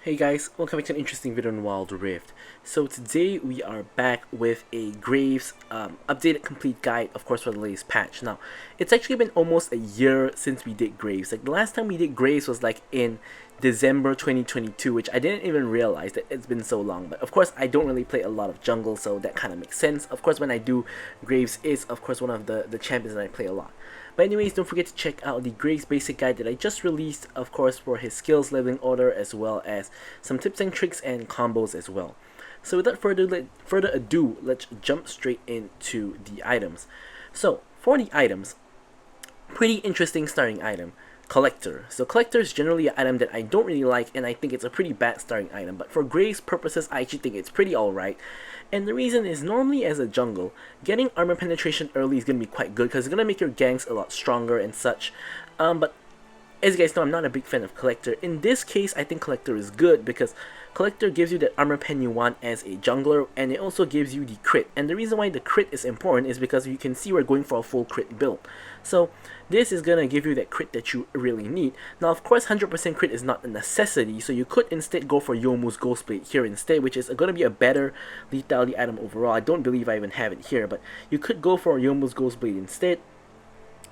Hey guys, welcome back to an interesting video on Wild Rift. So today we are back with a Graves updated complete guide, of course, for the latest patch. Now, it's actually been almost a year since we did Graves. Like, the last time we did Graves was like in December 2022, which I didn't even realize that it's been so long. But of course, I don't really play a lot of jungle, so that kind of makes sense. Of course, when I do, Graves is, of course, one of the champions that I play a lot. But anyways, don't forget to check out the Graves basic guide that I just released, of course, for his skills leveling order, as well as some tips and tricks and combos as well. So without further ado, let's jump straight into the items. So for the items, pretty interesting starting item. Collector. So Collector is generally an item that I don't really like, and I think it's a pretty bad starting item, but for Graves purposes I actually think it's pretty alright. And the reason is, normally as a jungle, getting armor penetration early is going to be quite good because it's going to make your ganks a lot stronger and such. But as you guys know, I'm not a big fan of Collector. In this case, I think Collector is good because Collector gives you that armor pen you want as a jungler, and it also gives you the crit. And the reason why the crit is important is because you can see we're going for a full crit build. So this is gonna give you that crit that you really need. Now, of course, 100% crit is not a necessity, so you could instead go for Yomu's Ghostblade here instead, which is gonna be a better lethality item overall. I don't believe I even have it here, but you could go for Yomu's Ghostblade instead.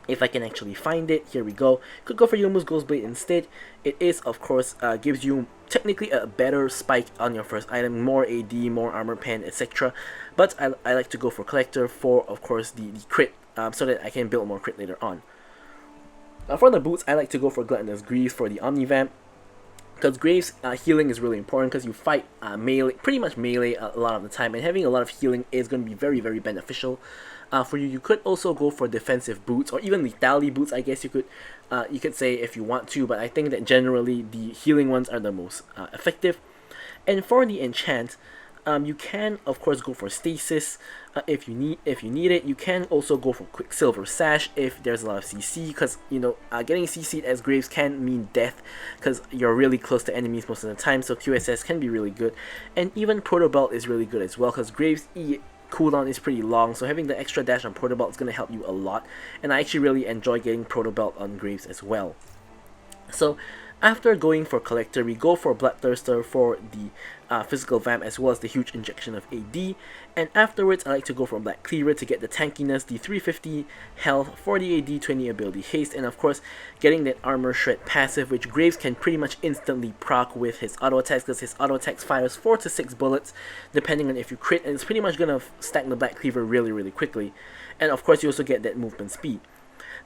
If I can actually find it, here we go. Could go for Yomu's Ghostblade instead. It is, of course, gives you technically a better spike on your first item, more AD, more armor pen, etc. But I like to go for Collector for, of course, the crit, so that I can build more crit later on. Now for the boots, I like to go for Gluttonous Greaves for the Omnivamp, because Graves healing is really important because you fight melee, pretty much melee a lot of the time, and having a lot of healing is going to be very, very beneficial for you. You could also go for defensive boots or even lethality boots, I guess you could say, if you want to, but I think that generally the healing ones are the most effective. And for the enchant, you can of course go for stasis if you need it. You can also go for Quicksilver Sash if there's a lot of CC, because getting CC'd as Graves can mean death because you're really close to enemies most of the time, so QSS can be really good. And even Proto Belt is really good as well because Graves E cooldown is pretty long, so having the extra dash on Proto Belt is going to help you a lot, and I actually really enjoy getting Proto Belt on Graves as well. So after going for Collector, we go for Bloodthirster for the physical vamp, as well as the huge injection of AD, and afterwards I like to go for Black Cleaver to get the tankiness, the 350 health, 40 AD, 20 ability haste, and of course getting that armor shred passive, which Graves can pretty much instantly proc with his auto attacks, because his auto attacks fires 4 to 6 bullets depending on if you crit, and it's pretty much gonna stack the Black Cleaver really quickly. And of course you also get that movement speed.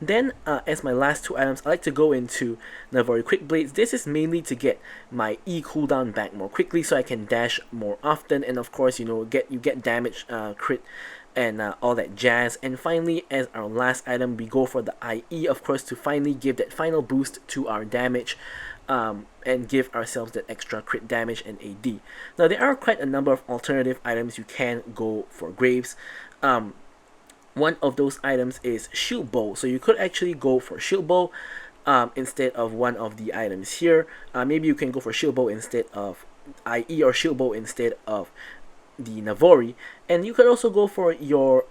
Then, as my last two items, I like to go into Navori Quick Blades. This is mainly to get my E cooldown back more quickly, so I can dash more often, and of course, you get damage, crit, and all that jazz. And finally, as our last item, we go for the IE, of course, to finally give that final boost to our damage, and give ourselves that extra crit damage and AD. Now, there are quite a number of alternative items you can go for Graves. One of those items is Shield Bow, so you could actually go for Shield Bow instead of one of the items here. Maybe you can go for Shield Bow instead of IE, or Shield Bow instead of the Navori, and you could also go for your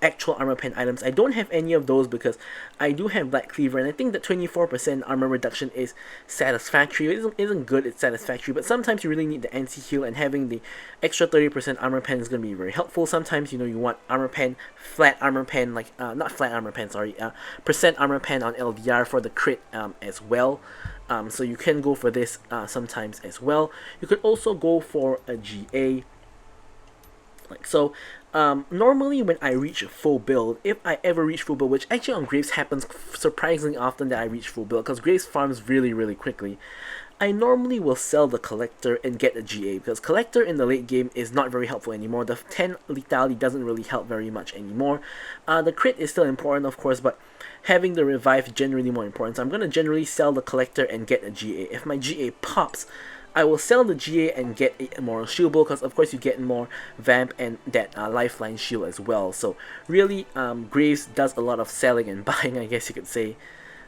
actual armor pen items. I don't have any of those because I do have Black Cleaver, and I think that 24% armor reduction is satisfactory. It isn't good, it's satisfactory, but sometimes you really need the NC heal, and having the extra 30% armor pen is going to be very helpful. Sometimes you want armor pen, flat armor pen, like not flat armor pen, sorry, percent armor pen on LDR for the crit as well. So you can go for this sometimes as well. You could also go for a GA. Like so, normally when I reach full build, if I ever reach full build, which actually on Graves happens surprisingly often that I reach full build, because Graves farms really quickly, I normally will sell the Collector and get a GA, because Collector in the late game is not very helpful anymore. The 10 lethality doesn't really help very much anymore. The crit is still important, of course, but having the revive is generally more important, so I'm going to generally sell the Collector and get a GA. If my GA pops, I will sell the GA and get a more shield bow, because of course you get more vamp and that lifeline shield as well. So really, Graves does a lot of selling and buying, I guess you could say.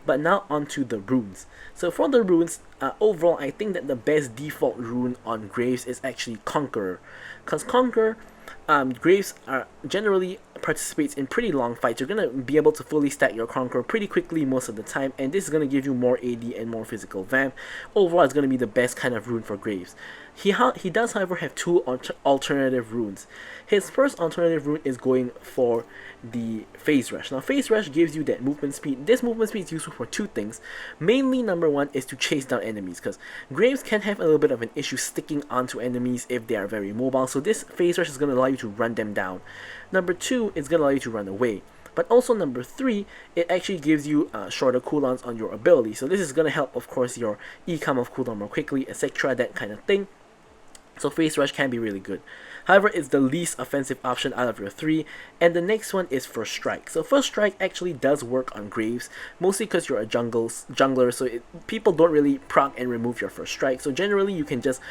But now onto the runes. So for the runes, overall I think that the best default rune on Graves is actually Conqueror, because Conqueror, Graves are generally participates in pretty long fights, you're going to be able to fully stack your Conqueror pretty quickly most of the time, and this is going to give you more AD and more physical vamp. Overall, it's going to be the best kind of rune for Graves. He does, however, have two alternative runes. His first alternative rune is going for the Phase Rush. Now, Phase Rush gives you that movement speed. This movement speed is useful for two things. Mainly, number one is to chase down enemies, because Graves can have a little bit of an issue sticking onto enemies if they are very mobile, so this Phase Rush is going to allow you to run them down. Number two, it's going to allow you to run away. But also number three, it actually gives you shorter cooldowns on your ability. So this is going to help, of course, your E come off cooldown more quickly, etc., that kind of thing. So Phase Rush can be really good. However, it's the least offensive option out of your three, and the next one is First Strike. So First Strike actually does work on Graves, mostly because you're a jungler, so people don't really proc and remove your First Strike. So generally, you can just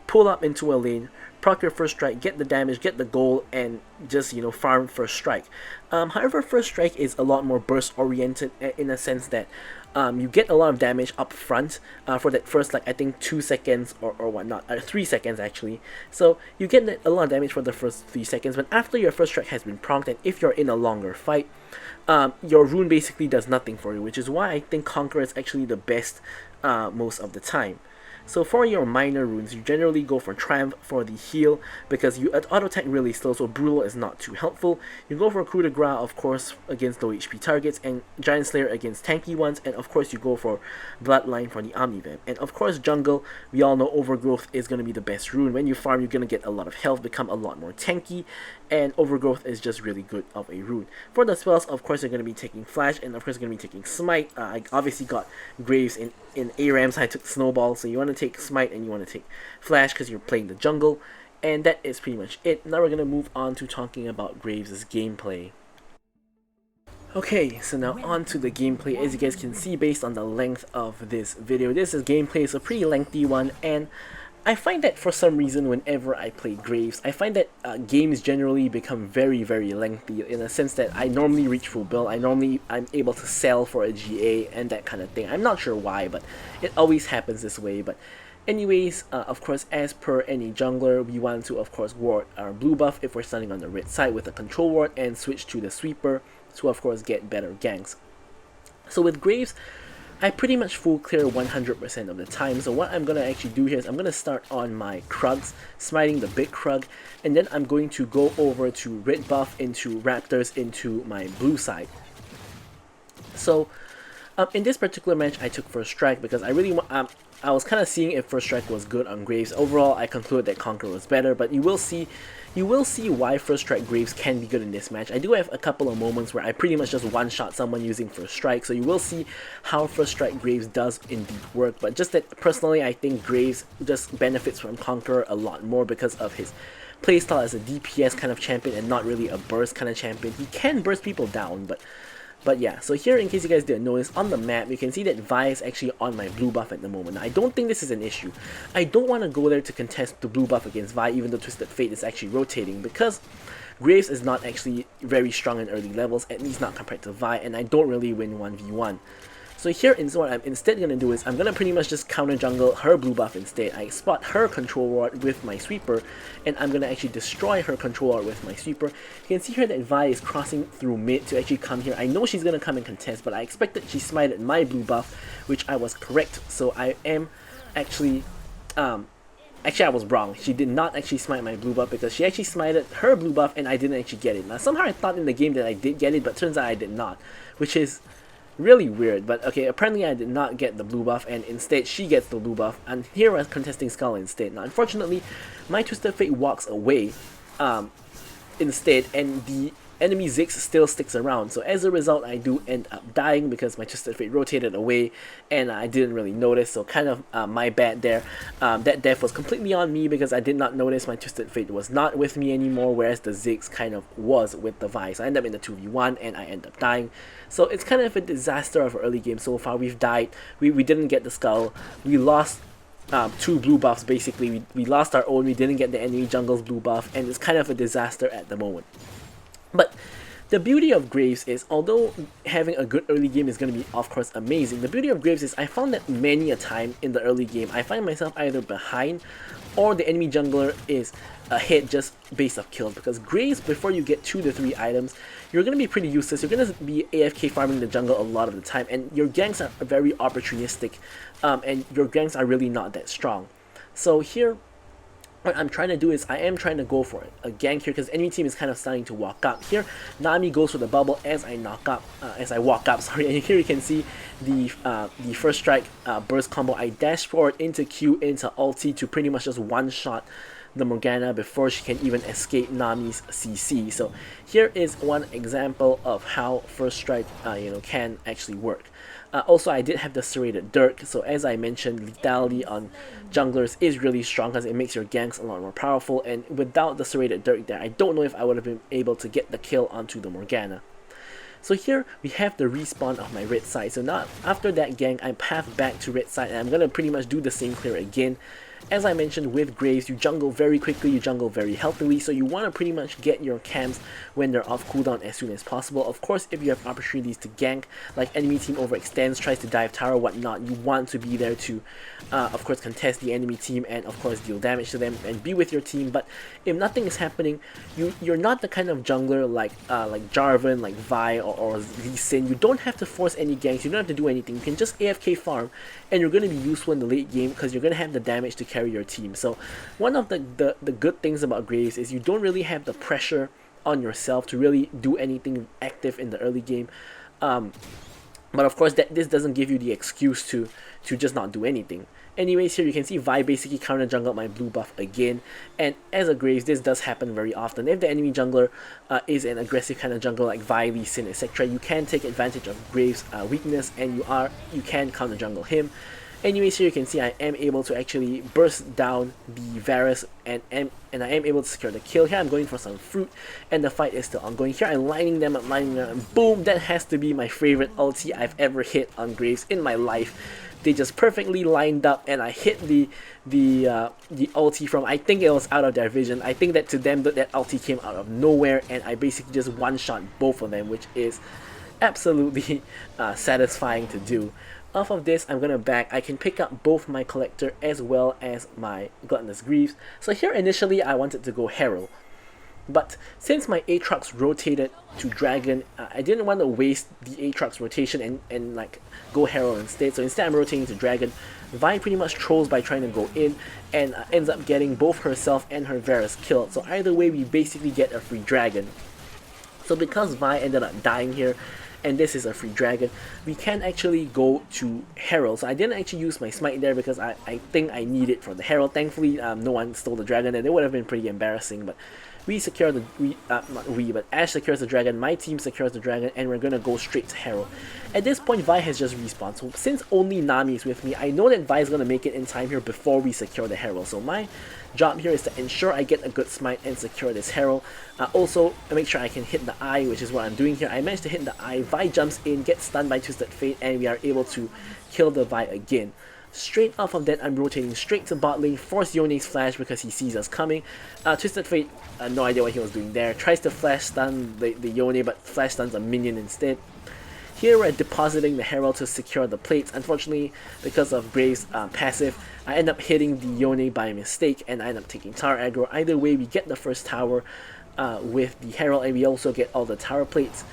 pull up into a lane, proc your First Strike, get the damage, get the goal, and just, you know, farm First Strike. However, First Strike is a lot more burst oriented in a sense that you get a lot of damage up front for that first, like, I think 2 seconds or whatnot, 3 seconds actually. So you get a lot of damage for the first 3 seconds, but after your First Strike has been procced, and if you're in a longer fight, your rune basically does nothing for you, which is why I think Conqueror is actually the best most of the time. So for your minor runes, you generally go for Triumph for the heal, because you auto attack really slow, so Brutal is not too helpful. You go for Coup de Grace, of course, against low HP targets, and Giant Slayer against tanky ones, and of course you go for Bloodline for the Omnivamp. And of course Jungle, we all know Overgrowth is going to be the best rune. When you farm, you're going to get a lot of health, become a lot more tanky, and Overgrowth is just really good of a rune. For the spells, of course, you're going to be taking Flash, and of course you're going to be taking Smite. I obviously got Graves in ARAM, so I took Snowball, so you want to take Smite and you want to take Flash because you're playing the jungle, and that is pretty much it. Now we're going to move on to talking about Graves' gameplay. Okay, so now on to the gameplay. As you guys can see, based on the length of this video, this gameplay is a pretty lengthy one, and I find that for some reason whenever I play Graves, I find that games generally become very, very lengthy, in a sense that I normally reach full build, I'm able to sell for a GA and that kind of thing. I'm not sure why, but it always happens this way. But anyways, of course, as per any jungler, we want to, of course, ward our blue buff if we're standing on the red side with a control ward, and switch to the sweeper to, of course, get better ganks. So with Graves, I pretty much full clear 100% of the time. So what I'm going to actually do here is I'm going to start on my Krugs, smiting the big Krug, and then I'm going to go over to red buff into Raptors into my blue side. So in this particular match, I took First Strike because I really I was kind of seeing if First Strike was good on Graves. Overall, I concluded that Conqueror was better, but you will see why First Strike Graves can be good in this match. I do have a couple of moments where I pretty much just one-shot someone using First Strike, so you will see how First Strike Graves does indeed work. But just that, personally, I think Graves just benefits from Conqueror a lot more because of his playstyle as a DPS kind of champion and not really a burst kind of champion. He can burst people down, but yeah, so here, in case you guys didn't notice, on the map, you can see that Vi is actually on my blue buff at the moment. Now, I don't think this is an issue. I don't want to go there to contest the blue buff against Vi, even though Twisted Fate is actually rotating, because Graves is not actually very strong in early levels, at least not compared to Vi, and I don't really win 1v1. So here, what I'm instead going to do is I'm going to pretty much just counter jungle her blue buff instead. I spot her control ward with my sweeper, and I'm going to actually destroy her control ward with my sweeper. You can see here that Vi is crossing through mid to actually come here. I know she's going to come and contest, but I expected she smited my blue buff, which I was correct. So I am actually... Actually, I was wrong. She did not actually smite my blue buff because she actually smited her blue buff and I didn't actually get it. Now, somehow I thought in the game that I did get it, but turns out I did not, which is really weird. But okay, apparently I did not get the blue buff, and instead she gets the blue buff, and here we're contesting Skull instead. Now, unfortunately, my Twisted Fate walks away instead, and the enemy Ziggs still sticks around. So as a result, I do end up dying because my Twisted Fate rotated away and I didn't really notice. So kind of my bad there. That death was completely on me because I did not notice my Twisted Fate was not with me anymore, whereas the Ziggs kind of was with the Vi. So I end up in the 2v1 and I end up dying. So it's kind of a disaster of our early game so far. We've died. We didn't get the skull. We lost 2 blue buffs basically. We lost our own. We didn't get the enemy jungle's blue buff, and it's kind of a disaster at the moment. But The beauty of Graves is, although having a good early game is going to be of course amazing, the beauty of Graves is I found that many a time in the early game I find myself either behind or the enemy jungler is ahead just based off kills, because Graves, before you get 2 to 3 items, you're going to be pretty useless. You're going to be AFK farming the jungle a lot of the time, and your ganks are very opportunistic, and your ganks are really not that strong. So here, what I'm trying to do is I am trying to go for it, a gank here, because enemy team is kind of starting to walk up. Here, Nami goes for the bubble as I walk up, sorry, and here you can see the first strike burst combo. I dash forward into Q into ulti to pretty much just one-shot the Morgana before she can even escape Nami's CC. So here is one example of how first strike can actually work. Also, I did have the serrated dirk, so as I mentioned, lethality on junglers is really strong because it makes your ganks a lot more powerful, and without the serrated dirk there, I don't know if I would have been able to get the kill onto the Morgana. So here we have the respawn of my red side. So now after that gank, I path back to red side, and I'm gonna pretty much do the same clear again. As I mentioned with Graves, you jungle very quickly, you jungle very healthily, so you want to pretty much get your camps when they're off cooldown as soon as possible. Of course, if you have opportunities to gank, like enemy team overextends, tries to dive tower, whatnot, you want to be there to, of course, contest the enemy team and, of course, deal damage to them and be with your team. But if nothing is happening, you're not the kind of jungler like Jarvan, like Vi, or Lee Sin. You don't have to force any ganks, you don't have to do anything. You can just AFK farm, and you're going to be useful in the late game because you're going to have the damage to carry your team. So one of the good things about Graves is you don't really have the pressure on yourself to really do anything active in the early game. But of course this doesn't give you the excuse to just not do anything. Anyways, here you can see Vi basically counter jungled my blue buff again, and as a Graves, this does happen very often. If the enemy jungler is an aggressive kind of jungler like Vi, Lee Sin, etc., you can take advantage of Graves' weakness, and you can counter jungle him. Anyways, here you can see I am able to actually burst down the Varus, and I am able to secure the kill. Here I'm going for some fruit, and the fight is still ongoing. Here I'm lining them up, and boom, that has to be my favorite ulti I've ever hit on Graves in my life. They just perfectly lined up, and I hit the ulti from, I think it was out of their vision. I think that to them that ulti came out of nowhere, and I basically just one-shot both of them, which is absolutely satisfying to do. Off of this, I'm gonna back. I can pick up both my Collector as well as my Gluttonous Greaves. So here initially I wanted to go Herald, but since my Aatrox rotated to Dragon, I didn't want to waste the Aatrox rotation and like go Herald instead. So instead I'm rotating to Dragon. Vi pretty much trolls by trying to go in, and ends up getting both herself and her Varus killed. So either way, we basically get a free Dragon. So because Vi ended up dying here, and this is a free dragon, we can actually go to Herald. So I didn't actually use my smite there because I think I need it for the Herald. Thankfully, no one stole the dragon, and it would have been pretty embarrassing. But we secure the but Ash secures the dragon, my team secures the dragon, and we're gonna go straight to Herald. At this point, Vi has just respawned, so since only Nami is with me, I know that Vi is gonna make it in time here before we secure the Herald. So my job here is to ensure I get a good smite and secure this Herald. Also, make sure I can hit the eye, which is what I'm doing here. I managed to hit the eye, Vi jumps in, gets stunned by Twisted Fate, and we are able to kill the Vi again. Straight off of that, I'm rotating straight to bot lane, force Yone's flash because he sees us coming. Twisted Fate, no idea what he was doing there, tries to flash stun the Yone, but flash stuns a minion instead. Here we're depositing the Herald to secure the plates. Unfortunately, because of Graves' passive, I end up hitting the Yone by mistake, and I end up taking tower aggro. Either way, we get the first tower with the Herald, and we also get all the tower plates.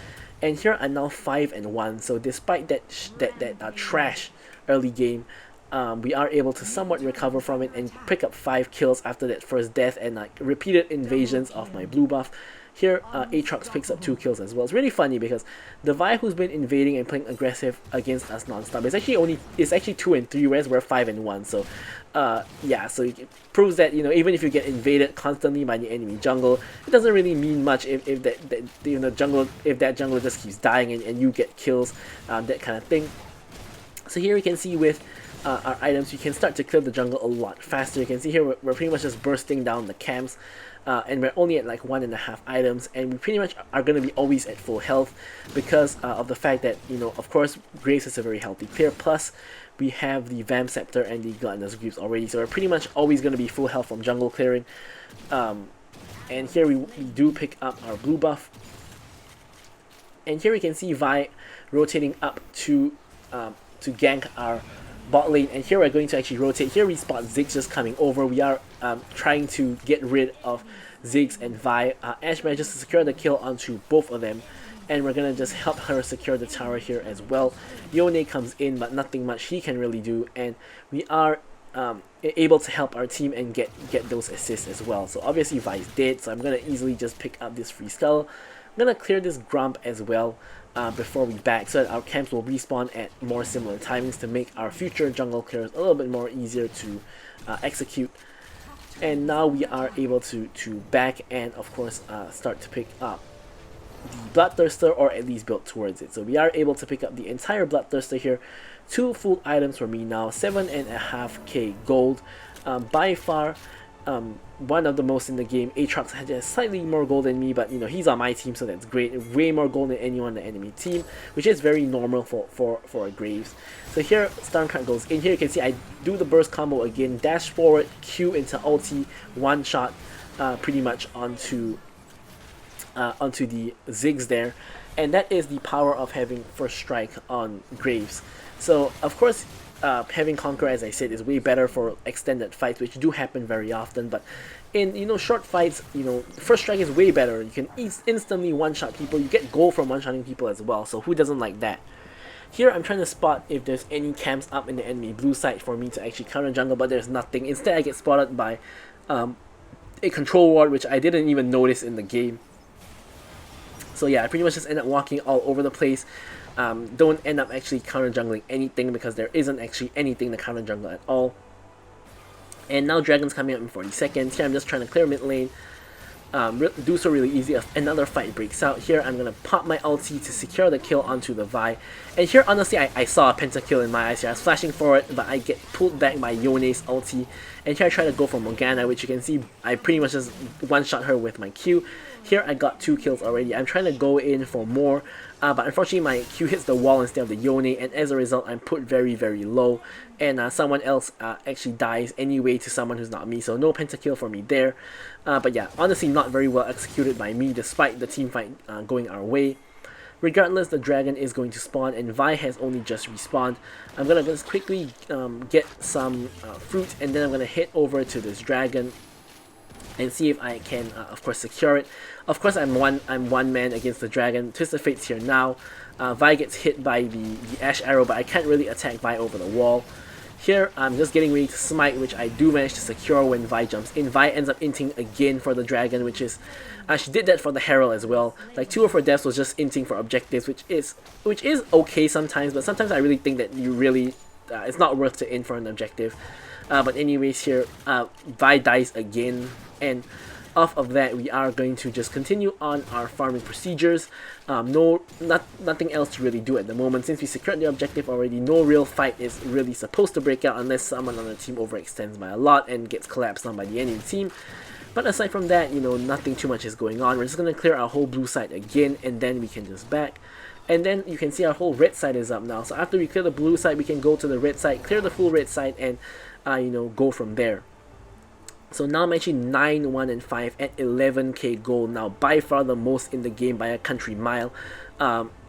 And here I'm now 5-1, so despite that trash early game, we are able to somewhat recover from it and pick up 5 kills after that first death and like repeated invasions of my blue buff. Here, Aatrox picks up 2 kills as well. It's really funny because the Vi who's been invading and playing aggressive against us non-stop is actually 2 and 3, whereas we're 5-1. So, yeah, so it proves that even if you get invaded constantly by the enemy jungle, it doesn't really mean much if that jungle just keeps dying and you get kills, that kind of thing. So here we can see with our items, we can start to clear the jungle a lot faster. You can see here we're pretty much just bursting down the camps, and we're only at like 1.5 items, and we pretty much are going to be always at full health because of the fact that, of course, Graves is a very healthy clear, plus we have the Vamp Scepter and the Gluttonous Greaves already, so we're pretty much always going to be full health from jungle clearing. And here we do pick up our blue buff. And here we can see Vi rotating up to gank our bot lane, and here we're going to actually rotate. Here we spot Ziggs just coming over. We are trying to get rid of Ziggs and Vi. Ashe manages to secure the kill onto both of them, and we're gonna just help her secure the tower here as well. Yone comes in, but nothing much he can really do, and we are able to help our team and get those assists as well. So obviously Vi's dead, so I'm gonna easily just pick up this free skull. I'm gonna clear this Grump as well before we back, so that our camps will respawn at more similar timings to make our future jungle clears a little bit more easier to execute. And now we are able to back and of course start to pick up the Bloodthirster, or at least build towards it. So we are able to pick up the entire Bloodthirster here. 2 full items for me now, 7.5k gold. By far one of the most in the game. Aatrox has slightly more gold than me, but you know, he's on my team, so that's great. Way more gold than anyone on the enemy team, which is very normal for a Graves. So here Stormcard goes in. Here you can see I do the burst combo again, dash forward, Q into ulti, one shot pretty much onto the Ziggs there, and that is the power of having first strike on Graves. So of course having Conqueror, as I said, is way better for extended fights, which do happen very often, but in, you know, short fights, you know, first strike is way better. You can instantly one-shot people. You get gold from one-shotting people as well, so who doesn't like that? Here I'm trying to spot if there's any camps up in the enemy blue side for me to actually counter jungle, but there's nothing. Instead I get spotted by a control ward, which I didn't even notice in the game. So yeah, I pretty much just end up walking all over the place. Don't end up actually counter jungling anything, because there isn't actually anything to counter jungle at all. And now Dragon's coming up in 40 seconds. Here I'm just trying to clear mid lane. Do so really easy. Another fight breaks out. Here I'm gonna pop my ulti to secure the kill onto the Vi. And here honestly I saw a pentakill in my eyes here. I was flashing for it, but I get pulled back by Yone's ulti. And here I try to go for Morgana, which you can see I pretty much just one-shot her with my Q. Here I got 2 kills already. I'm trying to go in for more, but unfortunately my Q hits the wall instead of the Yone, and as a result I'm put very low, and someone else actually dies anyway to someone who's not me, so no pentakill for me there. But yeah, honestly not very well executed by me despite the team fight going our way. Regardless, the dragon is going to spawn, and Vi has only just respawned. I'm gonna just quickly get some fruit, and then I'm gonna head over to this dragon and see if I can, of course, secure it. Of course, I'm one man against the dragon. Twisted Fate's here now. Vi gets hit by the Ashe arrow, but I can't really attack Vi over the wall. Here, I'm just getting ready to smite, which I do manage to secure when Vi jumps in. Vi ends up inting again for the dragon, which is... she did that for the Herald as well. Like, 2 of her deaths was just inting for objectives, which is okay sometimes, but sometimes I really think that you really... it's not worth to int for an objective. But anyways, here, Vi dies again, and off of that, we are going to just continue on our farming procedures. Nothing else to really do at the moment. Since we secured the objective already, no real fight is really supposed to break out unless someone on the team overextends by a lot and gets collapsed on by the enemy team. But aside from that, you know, nothing too much is going on. We're just going to clear our whole blue side again, and then we can just back. And then you can see our whole red side is up now. So after we clear the blue side, we can go to the red side, clear the full red side, and you know, go from there. So now I'm actually 9, 1, and 5 at 11k gold now, by far the most in the game by a country mile.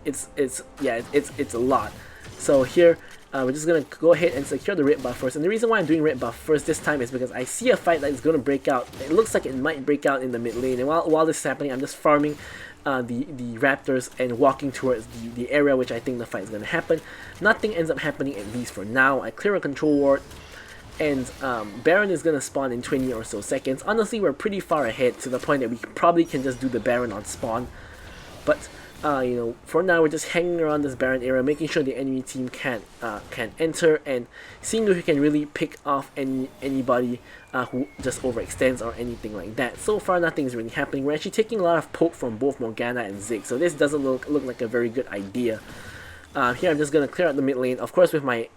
It's a lot. So here we're just gonna go ahead and secure the red buff first. And the reason why I'm doing red buff first this time is because I see a fight that is gonna break out. It looks like it might break out in the mid lane, and while this is happening, I'm just farming the raptors and walking towards the area which I think the fight is gonna happen. Nothing ends up happening, at least for now. I clear a control ward, and Baron is going to spawn in 20 or so seconds. Honestly, we're pretty far ahead to the point that we probably can just do the Baron on spawn. But, you know, for now we're just hanging around this Baron area, making sure the enemy team can enter, and seeing if we can really pick off anybody who just overextends or anything like that. So far, nothing is really happening. We're actually taking a lot of poke from both Morgana and Ziggs, so this doesn't look like a very good idea. Here I'm just going to clear out the mid lane. Of course, with my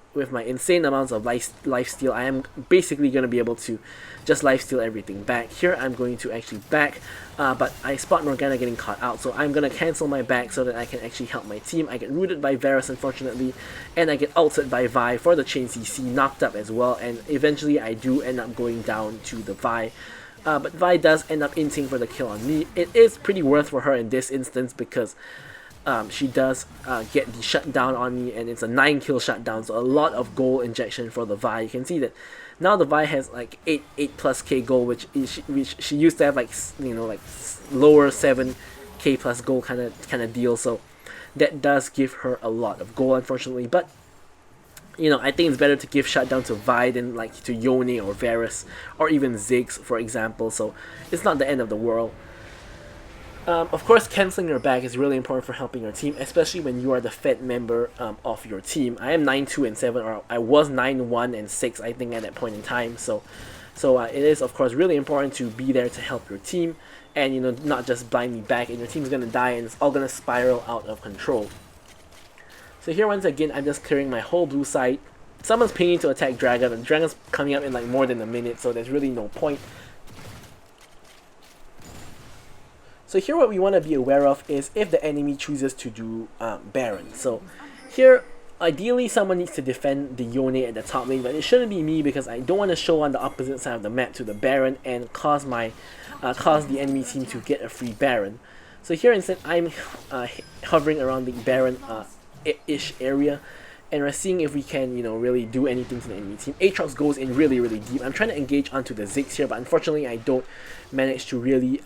insane amounts of lifesteal, I am basically going to be able to just lifesteal everything back. Here I'm going to actually back, but I spot Morgana getting caught out, so I'm going to cancel my back so that I can actually help my team. I get rooted by Varus, unfortunately, and I get ulted by Vi for the chain CC, knocked up as well, and eventually I do end up going down to the Vi. But Vi does end up inting for the kill on me. It is pretty worth for her in this instance because she does get the shutdown on me, and it's a 9-kill shutdown, so a lot of gold injection for the Vi. You can see that now the Vi has like 8+ K gold, which she used to have like like lower 7K plus gold kind of deal. So that does give her a lot of gold, unfortunately. But I think it's better to give shutdown to Vi than like to Yone or Varus or even Ziggs, for example. So it's not the end of the world. Of course, cancelling your back is really important for helping your team, especially when you are the Fed member of your team. I am 9-2-7, or I was 9-1-6, I think, at that point in time. So it is, of course, really important to be there to help your team, and not just blindly back, and your team's gonna die, and it's all gonna spiral out of control. So here, once again, I'm just clearing my whole blue side. Someone's pinging to attack Dragon, and Dragon's coming up in like more than a minute, so there's really no point. So here what we want to be aware of is if the enemy chooses to do Baron. So here, ideally someone needs to defend the Yone at the top lane, but it shouldn't be me because I don't want to show on the opposite side of the map to the Baron and cause the enemy team to get a free Baron. So here instead I'm hovering around the Baron ish area, and we're seeing if we can really do anything to the enemy team. Aatrox goes in really deep. I'm trying to engage onto the Ziggs here, but unfortunately I don't manage to really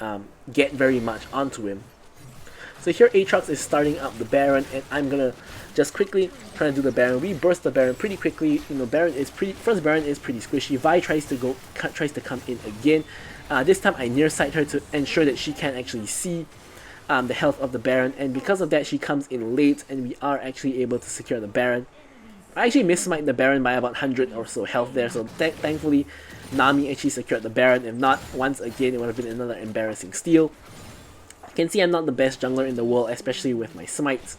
get very much onto him. So here Aatrox is starting up the Baron, and I'm gonna just quickly try to do the Baron. We burst the Baron pretty quickly. First Baron is pretty squishy. Vi tries to come in again. This time I nearsight her to ensure that she can't actually see the health of the Baron, and because of that she comes in late, and we are actually able to secure the Baron. I actually missmite the Baron by about 100 or so health there, so thankfully Nami actually secured the Baron. If not, once again it would have been another embarrassing steal. You can see I'm not the best jungler in the world, especially with my smites,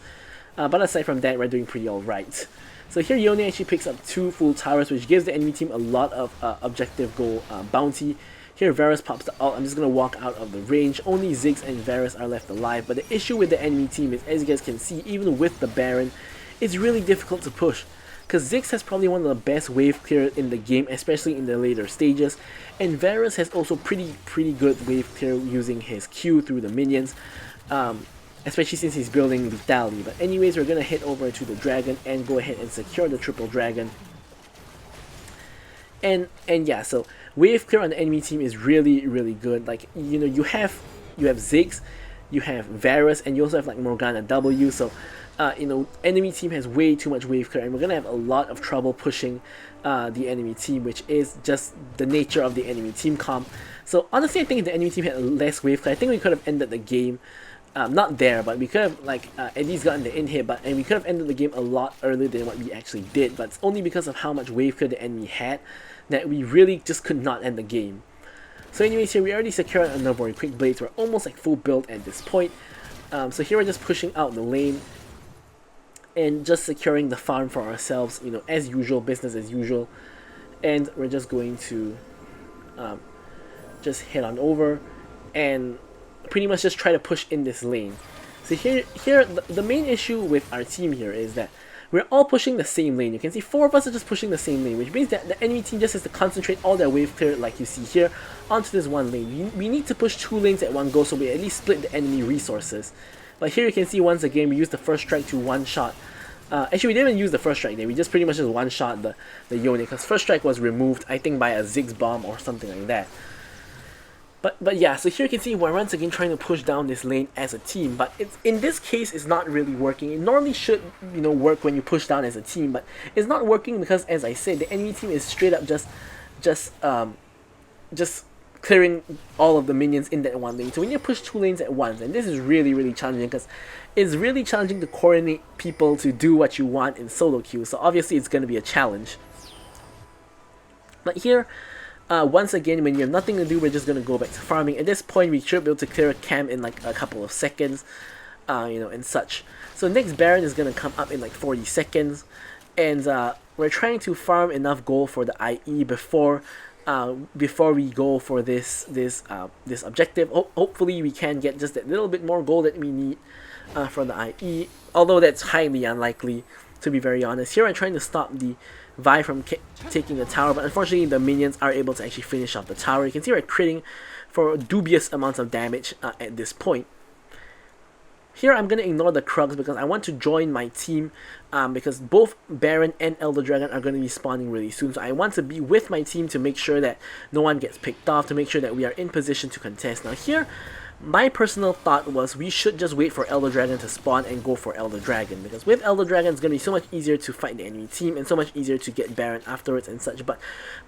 but aside from that we're doing pretty alright. So here Yone actually picks up 2 full towers, which gives the enemy team a lot of objective goal bounty. Here Varus pops the ult. I'm just going to walk out of the range. Only Ziggs and Varus are left alive, but the issue with the enemy team is, as you guys can see, even with the Baron, it's really difficult to push, because Ziggs has probably one of the best wave clear in the game, especially in the later stages, and Varus has also pretty good wave clear using his Q through the minions, especially since he's building lethality. But anyways, we're gonna head over to the dragon and go ahead and secure the triple dragon. And yeah, so wave clear on the enemy team is really good. Like you have Ziggs, you have Varus, and you also have like Morgana W. So enemy team has way too much wave clear, and we're gonna have a lot of trouble pushing the enemy team, which is just the nature of the enemy team comp. So honestly, I think if the enemy team had less wave clear, I think we could have ended the game. Not there, but we could have at least gotten the in-hit, and we could have ended the game a lot earlier than what we actually did. But it's only because of how much wave clear the enemy had that we really just could not end the game. So anyways, here we already secured another quick blades. We're almost like full build at this point. So here we're just pushing out the lane and just securing the farm for ourselves, as usual, business as usual. And we're just going to just head on over and pretty much just try to push in this lane. So here the main issue with our team here is that we're all pushing the same lane. You can see 4 of us are just pushing the same lane, which means that the enemy team just has to concentrate all their wave clear, like you see here, onto this one lane. We need to push 2 lanes at one go, so we at least split the enemy resources. But here you can see once again we used the first strike to one-shot. Actually, we didn't even use the first strike there. We just pretty much just one-shot the Yone, because first strike was removed, I think, by a Ziggs bomb or something like that. But yeah, so here you can see we're once again trying to push down this lane as a team, but in this case it's not really working. It normally should work when you push down as a team, but it's not working because, as I said, the enemy team is straight up just clearing all of the minions in that one lane. So we need to push 2 lanes at once, and this is really challenging because it's really challenging to coordinate people to do what you want in solo queue. So obviously it's going to be a challenge. But here, once again, when you have nothing to do, we're just going to go back to farming. At this point, we should be able to clear a camp in like a couple of seconds, and such. So next Baron is going to come up in like 40 seconds, and we're trying to farm enough gold for the IE before we go for this objective. Hopefully we can get just that little bit more gold that we need for the IE, although that's highly unlikely, to be very honest. Here I'm trying to stop the Vi from taking the tower, but unfortunately the minions are able to actually finish off the tower. You can see we're critting for dubious amounts of damage at this point. Here I'm going to ignore the Krugs because I want to join my team, because both Baron and Elder Dragon are going to be spawning really soon. So I want to be with my team to make sure that no one gets picked off, to make sure that we are in position to contest. Now here, my personal thought was we should just wait for Elder Dragon to spawn and go for Elder Dragon, because with Elder Dragon it's going to be so much easier to fight the enemy team and so much easier to get Baron afterwards and such. But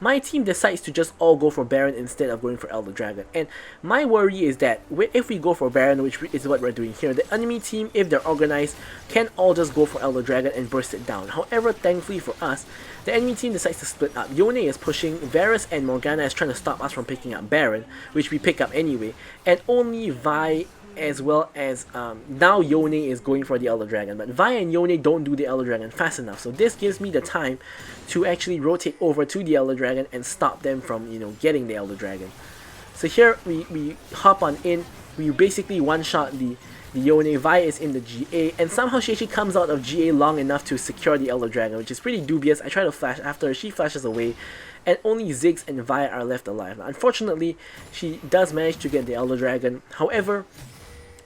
my team decides to just all go for Baron instead of going for Elder Dragon, and my worry is that if we go for Baron, which is what we're doing here, the enemy team, if they're organized, can all just go for Elder Dragon and burst it down. However, thankfully for us, the enemy team decides to split up. Yone is pushing, Varus and Morgana is trying to stop us from picking up Baron, which we pick up anyway, and only Vi as well as now Yone is going for the Elder Dragon, but Vi and Yone don't do the Elder Dragon fast enough, so this gives me the time to actually rotate over to the Elder Dragon and stop them from, you know, getting the Elder Dragon. So here we hop on in, we basically one-shot the Yone. Vi is in the GA, and somehow she actually comes out of GA long enough to secure the Elder Dragon, which is pretty dubious. I try to flash after her, she flashes away, and only Ziggs and Vi are left alive. Now, unfortunately, she does manage to get the Elder Dragon. However,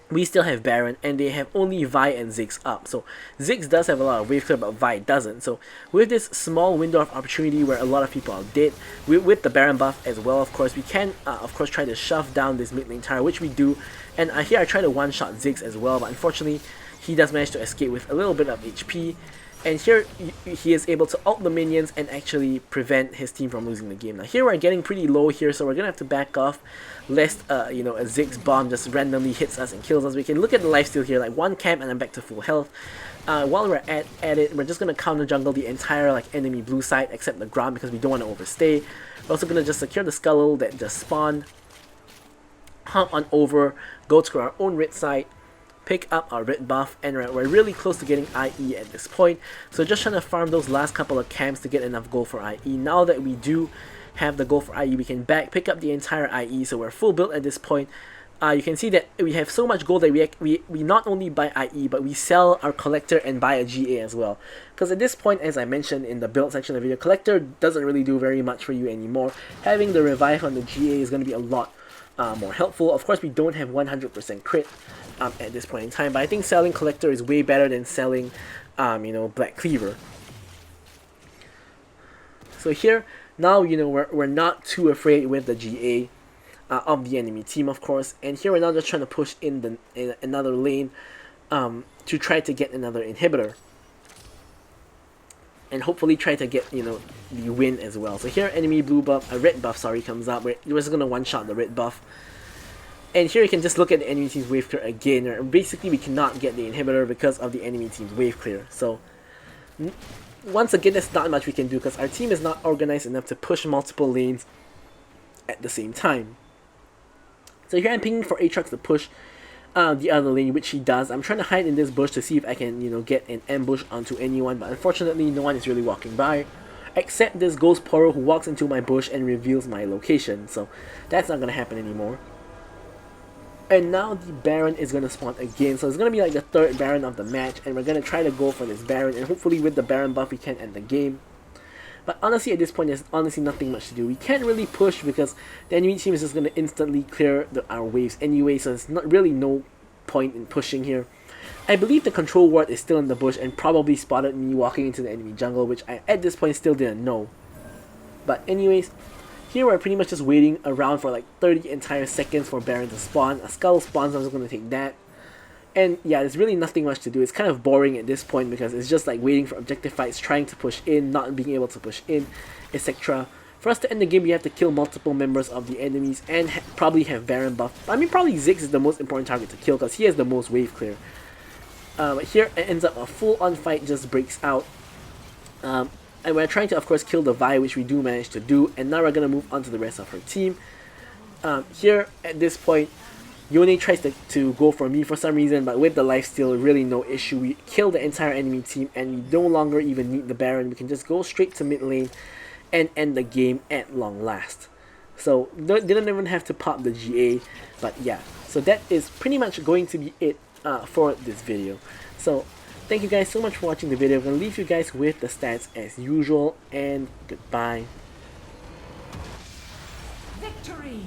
we still have Baron, and they have only Vi and Ziggs up. So Ziggs does have a lot of wave clear, but Vi doesn't. So with this small window of opportunity where a lot of people are dead, with the Baron buff as well, of course, we can of course try to shove down this mid lane tower, which we do. And here I try to one-shot Ziggs as well, but unfortunately he does manage to escape with a little bit of HP. And here he is able to ult the minions and actually prevent his team from losing the game. Now here we're getting pretty low here, so we're gonna have to back off, lest you know, a Ziggs bomb just randomly hits us and kills us. We can look at the lifesteal here, like one camp and I'm back to full health. While we're at it, we're just gonna counter jungle the entire like enemy blue side except the ground because we don't want to overstay. We're also gonna just secure the Skull that just spawned, hop on over, go to our own red side, pick up our red buff, and we're really close to getting IE at this point. So just trying to farm those last couple of camps to get enough gold for IE. Now that we do have the gold for IE, we can pick up the entire IE, so we're full build at this point. You can see that we have so much gold that we not only buy IE, but we sell our collector and buy a GA as well. Because at this point, as I mentioned in the build section of the video, collector doesn't really do very much for you anymore. Having the revive on the GA is going to be a lot more helpful. Of course, we don't have 100% crit at this point in time, but I think selling collector is way better than selling you know, Black Cleaver. So here now, you know, we're not too afraid with the GA of the enemy team, of course, and here we're now just trying to push in another lane to try to get another inhibitor and hopefully try to get, you know, the win as well. So here enemy blue buff, a red buff, sorry, comes up. We're just gonna one shot the red buff. And here you can just look at the enemy team's wave clear again. Basically, we cannot get the inhibitor because of the enemy team's wave clear. So, once again, there's not much we can do because our team is not organized enough to push multiple lanes at the same time. So here I'm pinging for Aatrox to push the other lane, which he does. I'm trying to hide in this bush to see if I can, you know, get an ambush onto anyone, but unfortunately, no one is really walking by, except this Ghost Poro who walks into my bush and reveals my location. So that's not gonna happen anymore. And now the Baron is going to spawn again, so it's going to be like the third Baron of the match, and we're going to try to go for this Baron, and hopefully with the Baron buff we can end the game. But honestly, at this point, there's honestly nothing much to do. We can't really push because the enemy team is just going to instantly clear our waves anyway, so there's not really no point in pushing here. I believe the control ward is still in the bush and probably spotted me walking into the enemy jungle, which I at this point still didn't know. But anyways, here we're pretty much just waiting around for like 30 entire seconds for Baron to spawn. A Skull spawns, I'm just going to take that. And yeah, there's really nothing much to do. It's kind of boring at this point because it's just like waiting for objective fights, trying to push in, not being able to push in, etc. For us to end the game, we have to kill multiple members of the enemies and probably have Baron buff. I mean, probably Ziggs is the most important target to kill because he has the most wave clear. But here it ends up a full-on fight just breaks out. And we're trying to, of course, kill the Vi, which we do manage to do. And now we're going to move on to the rest of her team. Here, at this point, Yone tries to go for me for some reason, but with the lifesteal, really no issue. We kill the entire enemy team, and we no longer even need the Baron. We can just go straight to mid lane and end the game at long last. So, didn't even have to pop the GA, but yeah. So that is pretty much going to be it for this video. So, thank you guys so much for watching the video. I'm going to leave you guys with the stats as usual, and goodbye. Victory!